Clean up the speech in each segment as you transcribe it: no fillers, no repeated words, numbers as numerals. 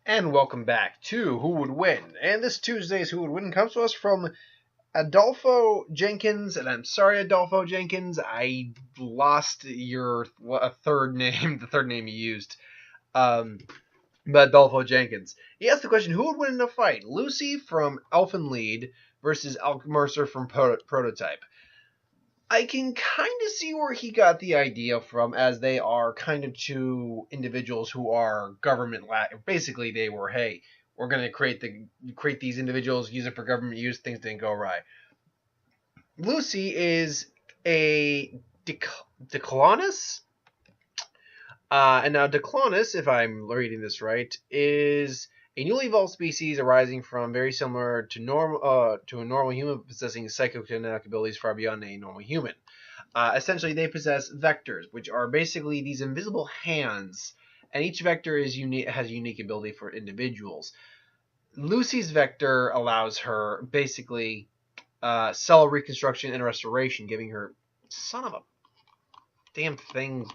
And welcome back to Who Would Win. And this Tuesday's Who Would Win comes to us from Adolfo Jenkins. And I'm sorry, Adolfo Jenkins, I lost your third name, the third name you used. But Adolfo Jenkins. He asked the question, who would win in a fight? Lucy from Elfen Lead versus Mercer from Prototype. I can kind of see where he got the idea from, as they are kind of two individuals who are government. Basically, they were, hey, we're going to create these individuals, use it for government use. Things didn't go right. Lucy is a Declonus, and now Declonus, if I'm reading this right, is a newly evolved species arising from very similar to a normal human, possessing psychokinetic abilities far beyond a normal human. Essentially, they possess vectors, which are basically these invisible hands, and each vector has a unique ability for individuals. Lucy's vector allows her basically cell reconstruction and restoration, giving her son of a damn thing.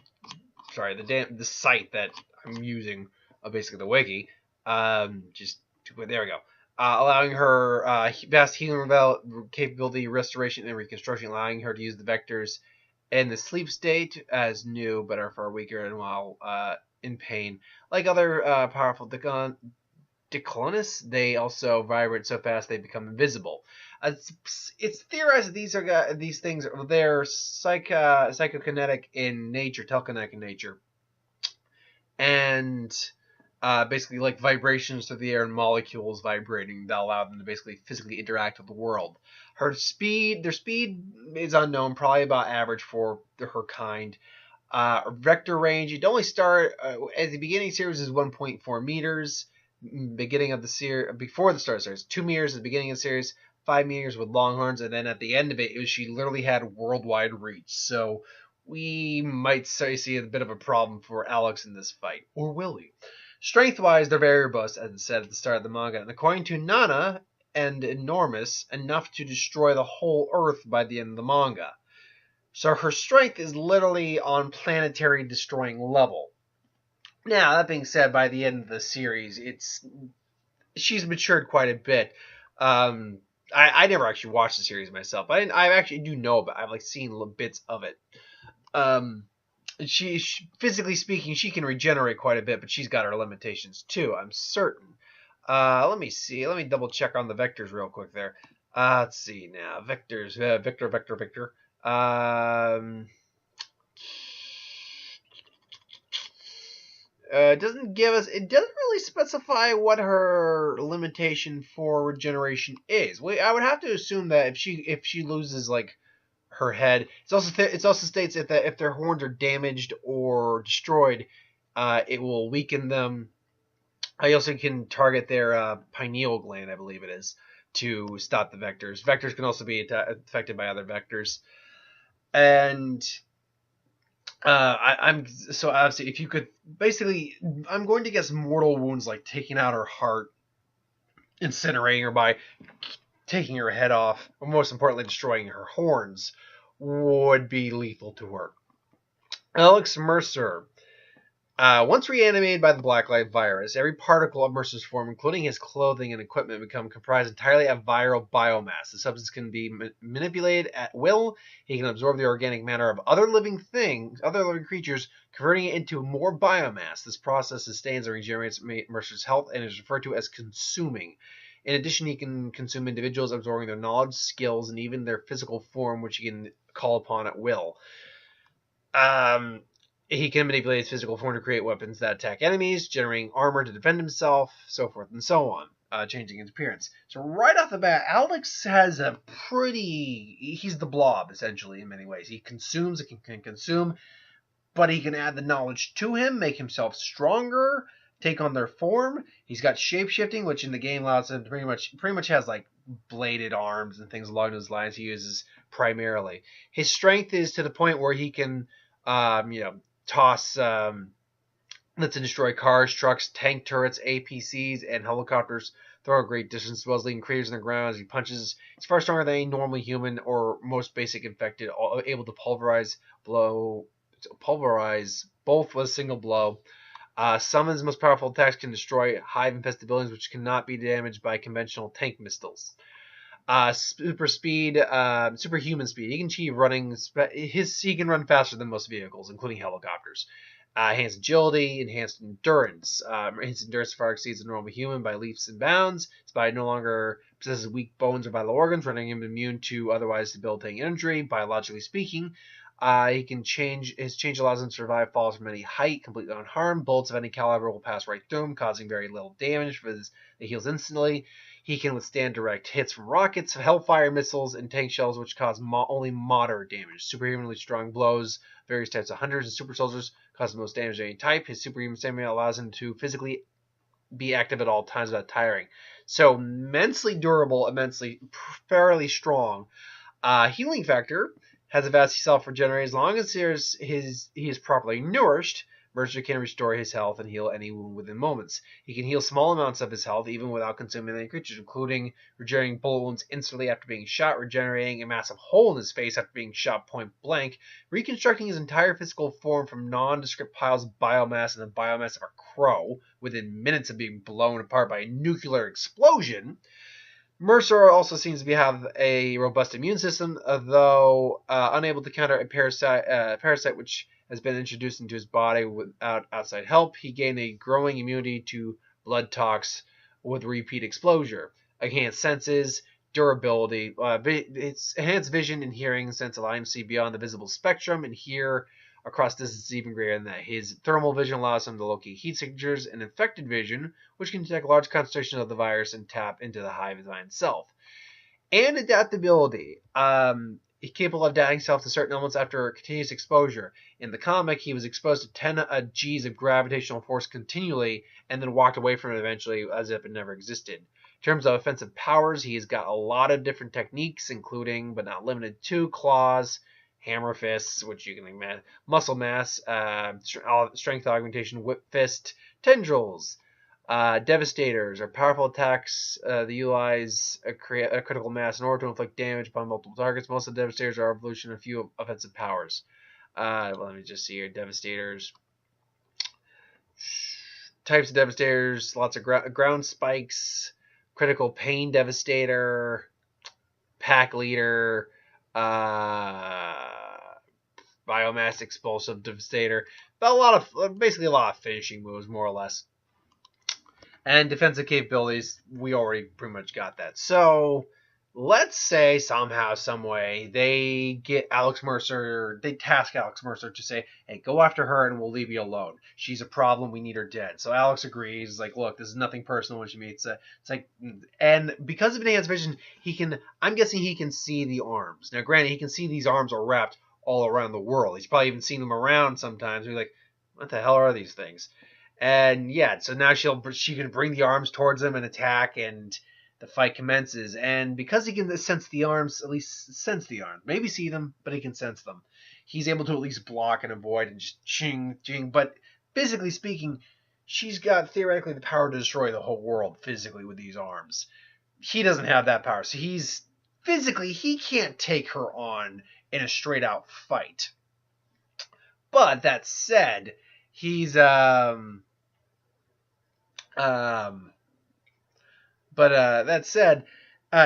Sorry, the site that I'm using, basically the wiki. There we go. Allowing her vast healing capability, restoration, and reconstruction, allowing her to use the vectors in the sleep state as new, but are far weaker and while in pain. Like other powerful Declonus, they also vibrate so fast they become invisible. It's theorized that these things they're psychokinetic in nature, telekinetic in nature, and basically like vibrations through the air and molecules vibrating that allow them to basically physically interact with the world. Their speed is unknown, probably about average for her kind. Vector range, it only start at the beginning series is 1.4 meters. Beginning of the series, before the start of the series, 2 meters at the beginning of the series, 5 meters with longhorns, and then at the end of it, she literally had worldwide reach. So we might see a bit of a problem for Alex in this fight, or will we? Strength-wise, they're very robust, as it said at the start of the manga, and according to Nana, and enormous, enough to destroy the whole Earth by the end of the manga. So her strength is literally on planetary destroying level. Now, that being said, by the end of the series, she's matured quite a bit. I never actually watched the series myself. I actually do know, but I've seen little bits of it. She physically speaking, she can regenerate quite a bit, but she's got her limitations too, I'm certain. Let me see. Let me double check on the vectors real quick there. Let's see now. Vectors. Vector. It doesn't really specify what her limitation for regeneration is. I would have to assume that if she loses her head, it also states if their horns are damaged or destroyed, it will weaken them. I also can target their pineal gland, I believe it is, to stop the vectors. Vectors can also be affected by other vectors, and I'm so obviously if you could basically, I'm going to guess mortal wounds like taking out her heart, incinerating her by taking her head off, or most importantly destroying her horns, would be lethal to her. Alex Mercer. Once reanimated by the Blacklight virus, every particle of Mercer's form, including his clothing and equipment, become comprised entirely of viral biomass. The substance can be manipulated at will. He can absorb the organic matter of other living creatures, converting it into more biomass. This process sustains and regenerates Mercer's health and is referred to as consuming. In addition, he can consume individuals, absorbing their knowledge, skills, and even their physical form, which he can call upon at will. He can manipulate his physical form to create weapons that attack enemies, generating armor to defend himself, so forth and so on, changing his appearance. So right off the bat, Alex has he's the Blob, essentially, in many ways. He consumes, can consume, but he can add the knowledge to him, make himself stronger, take on their form. He's got shape-shifting, which in the game allows him to pretty much has bladed arms and things along those lines he uses primarily. His strength is to the point where he can toss that's to destroy cars, trucks, tank turrets, APCs, and helicopters. Throw a great distance, as well as leaving craters in the ground as he punches. He's far stronger than any normal human or most basic infected, able to pulverize both with a single blow. Summon's most powerful attacks can destroy hive-infested buildings, which cannot be damaged by conventional tank missiles. Superhuman speed. He can achieve running. He can run faster than most vehicles, including helicopters. Enhanced agility, enhanced endurance. His endurance far exceeds the normal human by leaps and bounds. His body no longer possesses weak bones or vital organs, rendering him immune to otherwise debilitating injury. Biologically speaking, he can change. His change allows him to survive falls from any height, completely unharmed. Bullets of any caliber will pass right through him, causing very little damage. It heals instantly. He can withstand direct hits from rockets, hellfire missiles, and tank shells, which cause only moderate damage. Superhumanly strong blows, various types of hunters and super soldiers cause the most damage of any type. His superhuman stamina allows him to physically be active at all times without tiring. So immensely durable, immensely fairly strong. Healing factor has a vast self-regenerate as long as he is properly nourished. Mercer can restore his health and heal any wound within moments. He can heal small amounts of his health even without consuming any creatures, including regenerating bullet wounds instantly after being shot, regenerating a massive hole in his face after being shot point blank, reconstructing his entire physical form from nondescript piles of biomass and the biomass of a crow within minutes of being blown apart by a nuclear explosion. Mercer also seems to have a robust immune system, though unable to counter a parasite which has been introduced into his body without outside help. He gained a growing immunity to blood tox with repeat exposure. Enhanced senses, durability, it's enhanced vision and hearing sense allow him to see beyond the visible spectrum and hear across distances even greater than that. His thermal vision allows him to locate heat signatures, and infected vision, which can detect large concentrations of the virus and tap into the hive design itself. And adaptability. He's capable of adapting himself to certain elements after continuous exposure. In the comic, he was exposed to 10 Gs of gravitational force continually and then walked away from it eventually as if it never existed. In terms of offensive powers, he's got a lot of different techniques, including, but not limited to, claws, hammer fists, which you can imagine, muscle mass, strength augmentation, whip fist, tendrils. Devastators are powerful attacks that utilize a critical mass in order to inflict damage upon multiple targets. Most of the Devastators are evolution of a few offensive powers. Let me just see here. Devastators. Types of Devastators. Lots of ground spikes. Critical pain Devastator. Pack leader. Biomass explosive Devastator. But basically a lot of finishing moves, more or less. And defensive capabilities, we already pretty much got that. So, let's say somehow, some way, they task Alex Mercer to say, hey, go after her and we'll leave you alone. She's a problem, we need her dead. So Alex agrees, like, look, this is nothing personal when she meets it's like, and because of enhanced vision, I'm guessing he can see the arms. Now, granted, he can see these arms are wrapped all around the world. He's probably even seen them around sometimes. He's like, what the hell are these things? And yeah, so now she can bring the arms towards him and attack, and the fight commences. And because he can sense the arms, at least sense the arms, maybe see them, but he can sense them. He's able to at least block and avoid and just ching. But physically speaking, she's got theoretically the power to destroy the whole world physically with these arms. He doesn't have that power, so he can't take her on in a straight out fight. But that said, he's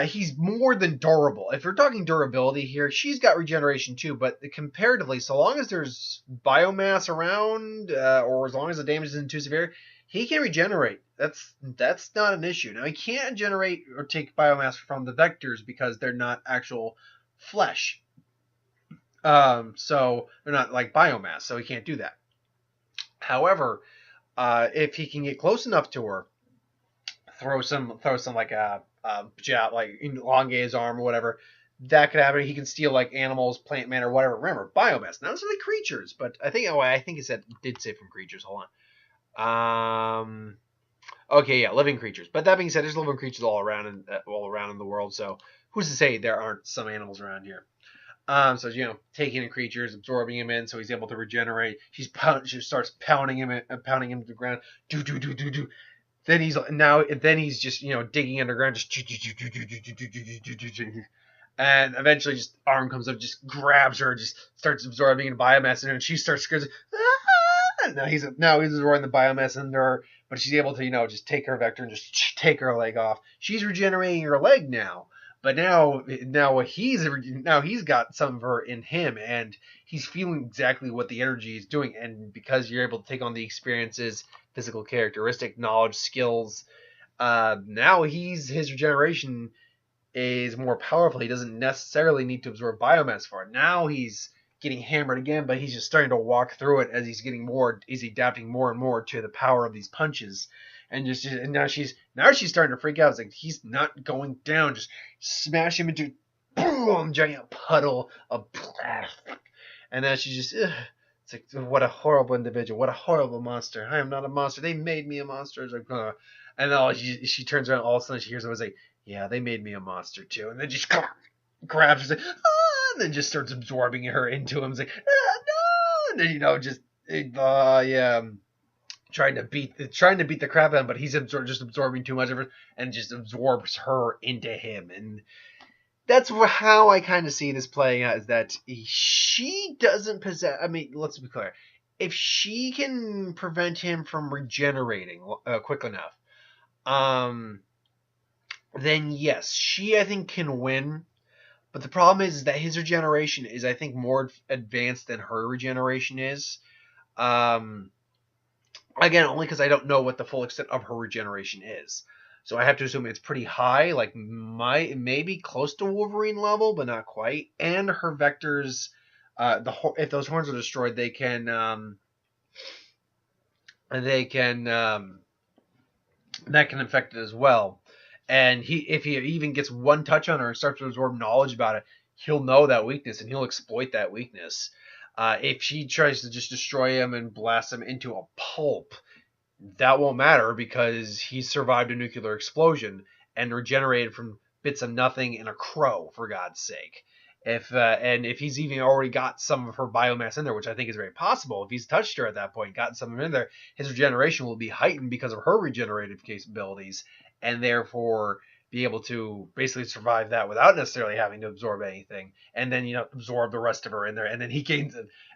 he's more than durable. If we're talking durability here, she's got regeneration too, but comparatively, so long as there's biomass around, or as long as the damage isn't too severe, he can regenerate. That's not an issue. Now, he can't generate or take biomass from the vectors because they're not actual flesh. So they're not like biomass, so he can't do that. However, if he can get close enough to her, throw some like a jab, like elongate his arm or whatever, that could happen. He can steal like animals, plant matter, whatever. Remember, biomass, not necessarily creatures, but I think it did say from creatures. Hold on. Okay, yeah, living creatures. But that being said, there's living creatures all around in the world. So who's to say there aren't some animals around here? So taking in creatures, absorbing him in, so he's able to regenerate. She starts pounding him to the ground. Do. Then he's just digging underground, just and eventually just arm comes up, just grabs her, just starts absorbing in biomass, and she starts screaming, And now he's absorbing the biomass in her, but she's able to just take her vector and just take her leg off. She's regenerating her leg now, but now he's got some of her in him, and he's feeling exactly what the energy is doing. And because you're able to take on the experiences, physical characteristic, knowledge, skills, now his regeneration is more powerful. He doesn't necessarily need to absorb biomass for it. Now he's getting hammered again, but he's just starting to walk through it as he's adapting more and more to the power of these punches. And now she's starting to freak out. It's like he's not going down. Just smash him into boom, giant puddle of plastic. And then she's just it's like, what a horrible individual, what a horrible monster. I am not a monster. They made me a monster. It's like, and then she turns around, all of a sudden she hears him say, yeah, they made me a monster too. And then she grabs her, like, and then just starts absorbing her into him. It's like, no, and then trying to beat the crap out of him, but he's just absorbing too much of her, and just absorbs her into him. And that's how I kind of see this playing out, is that she doesn't possess. I mean, let's be clear. If she can prevent him from regenerating quick enough, then yes, she, I think, can win. But the problem is that his regeneration is, I think, more advanced than her regeneration is. Again, only because I don't know what the full extent of her regeneration is. So I have to assume it's pretty high, like maybe close to Wolverine level, but not quite. And her vectors, if those horns are destroyed, that can infect it as well. And if he even gets one touch on her and starts to absorb knowledge about it, he'll know that weakness and he'll exploit that weakness. If she tries to just destroy him and blast him into a pulp, that won't matter because he survived a nuclear explosion and regenerated from bits of nothing in a crow, for God's sake. If he's even already got some of her biomass in there, which I think is very possible, if he's touched her at that point, gotten some of it in there, his regeneration will be heightened because of her regenerative capabilities, and therefore be able to basically survive that without necessarily having to absorb anything, and then absorb the rest of her in there, and then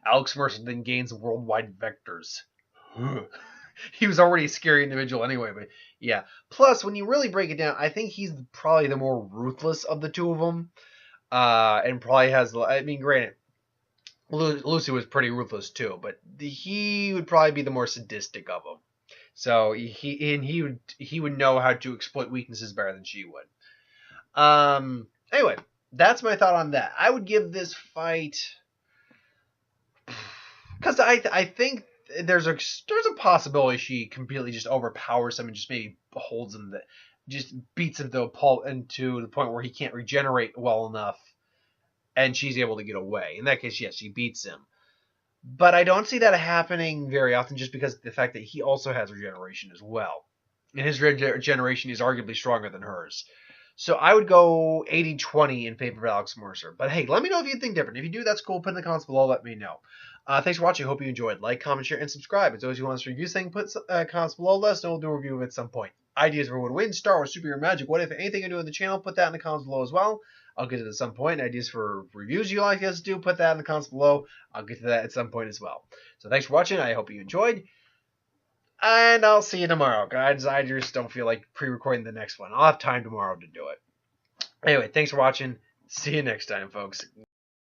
Alex Mercer then gains worldwide vectors. He was already a scary individual anyway, but yeah. Plus, when you really break it down, I think he's probably the more ruthless of the two of them. And probably has, I mean, granted, Lucy was pretty ruthless too, but he would probably be the more sadistic of them. So he would know how to exploit weaknesses better than she would. Anyway, that's my thought on that. I would give this fight, because I think there's a possibility she completely just overpowers him and just maybe holds him, just beats him to a pulp, and to the point where he can't regenerate well enough, and she's able to get away. In that case, yes, she beats him. But I don't see that happening very often, just because of the fact that he also has regeneration as well. And his regeneration is arguably stronger than hers. So I would go 80-20 in favor of Alex Mercer. But hey, let me know if you think different. If you do, that's cool. Put in the comments below. Let me know. Thanks for watching. Hope you enjoyed. Like, comment, share, and subscribe. As always, if you want us to review something, put comments below. Let us know. We'll do a review of it at some point. Ideas for who would win, Star Wars, superhero, magic, what if, anything I do in the channel, put that in the comments below as well. I'll get to it at some point. Ideas for reviews you like us to do, put that in the comments below. I'll get to that at some point as well. So thanks for watching. I hope you enjoyed. And I'll see you tomorrow, guys. I just don't feel like pre-recording the next one. I'll have time tomorrow to do it. Anyway, thanks for watching. See you next time, folks.